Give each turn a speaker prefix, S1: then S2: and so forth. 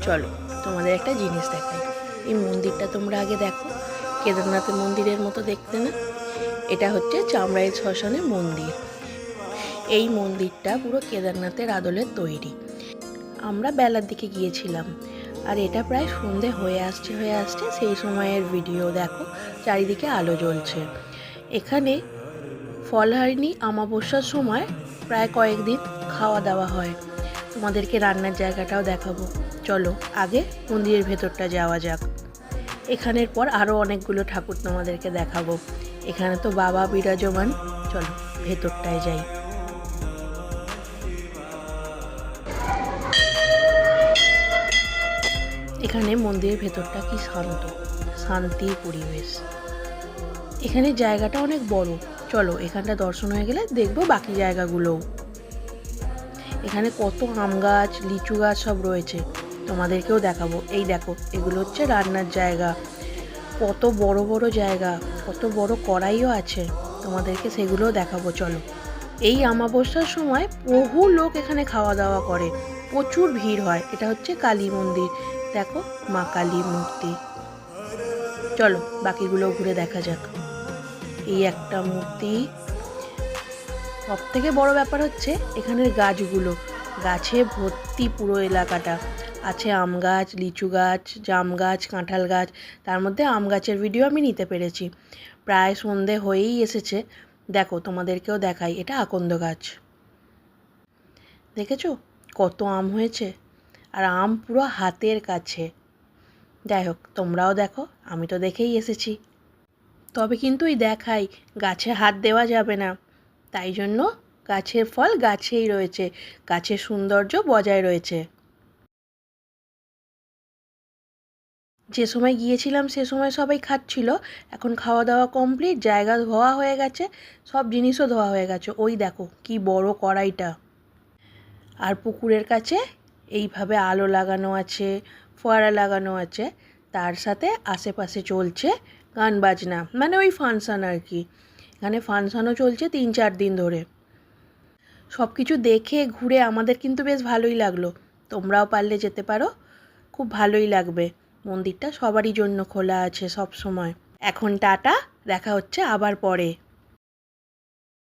S1: চলো তোমাদের একটা জিনিস দেখাই। এই মন্দিরটা তোমরা আগে দেখো, কেদারনাথের মন্দিরের মতো দেখতে না? এটা হচ্ছে চামড়াইল শ্মশানের মন্দির। এই মন্দিরটা পুরো কেদারনাথের আদলে তৈরি। আমরা বেলার দিকে গিয়েছিলাম, আর এটা প্রায় সন্ধে হয়ে আসছে সেই সময়ের ভিডিও। দেখো চারিদিকে আলো জ্বলছে। এখানে ফলহারিণী অমাবস্যার সময় প্রায় কয়েকদিন খাওয়া দাওয়া হয়। তোমাদেরকে রান্নার জায়গাটাও দেখাবো। চলো আগে মন্দিরের ভেতরটা যাওয়া যাক। এখানের পর আরও অনেকগুলো ঠাকুর তোমাদেরকে দেখাবো। এখানে তো বাবা বিরাজমান। চলো ভেতরটায় যাই। এখানে মন্দিরের ভেতরটা কি শান্ত, শান্তির পরিবেশ। এখানে জায়গাটা অনেক বড়। চলো এখানটা দর্শন হয়ে গেলে দেখবো বাকি জায়গাগুলোও। এখানে কত আম গাছ, লিচু গাছ সব রয়েছে, তোমাদেরকেও দেখাবো। এই দেখো, এগুলো হচ্ছে রান্নার জায়গা। কত বড় বড় জায়গা, কত বড় কড়াইও আছে, তোমাদেরকে সেগুলোও দেখাবো। চলো। এই অমাবস্যার সময় বহু লোক এখানে খাওয়া দাওয়া করে, প্রচুর ভিড় হয়। এটা হচ্ছে কালী মন্দির, দেখো মা কালীর মূর্তি। চলো বাকিগুলো ঘুরে দেখা যাক। এই একটা মূর্তি। সব থেকে বড় ব্যাপার হচ্ছে এখানের গাছগুলো, গাছে ভর্তি পুরো এলাকাটা। আছে আম গাছ, লিচু গাছ, জাম গাছ, কাঁঠাল গাছ। তার মধ্যে আম গাছের ভিডিও আমি নিতে পেরেছি। প্রায় সন্ধে হয়েই এসেছে। দেখো তোমাদেরকেও দেখাই, এটা আকন্দ গাছ। দেখেছো কত আম হয়েছে, আর আম পুরো হাতের কাছে। যাই হোক, তোমরাও দেখো, আমি তো দেখেই এসেছি। তবে কিন্তু এই দেখাই, গাছে হাত দেওয়া যাবে না। তাই জন্য গাছের ফল গাছেই রয়েছে, গাছের সৌন্দর্য বজায় রয়েছে। যে সময় গিয়েছিলাম সে সময় সবাই খাচ্ছিল। এখন খাওয়া দাওয়া কমপ্লিট, জায়গা ধোয়া হয়ে গেছে, সব জিনিসও ধোয়া হয়ে গেছে। ওই দেখো কি বড় কড়াইটা। আর পুকুরের কাছে এইভাবে আলো লাগানো আছে, ফোয়ারা লাগানো আছে। তার সাথে আশেপাশে চলছে গান বাজনা, মানে ওই ফাংশান আর কি। এখানে ফাংশানও চলছে 3-4 দিন ধরে। সব কিছু দেখে ঘুরে আমাদের কিন্তু বেশ ভালোই লাগলো। তোমরাও পারলে যেতে পারো, খুব ভালোই লাগবে। মন্দিরটা সবারই জন্য খোলা আছে সব সময়। এখন টাটা, দেখা হচ্ছে আবার পরে।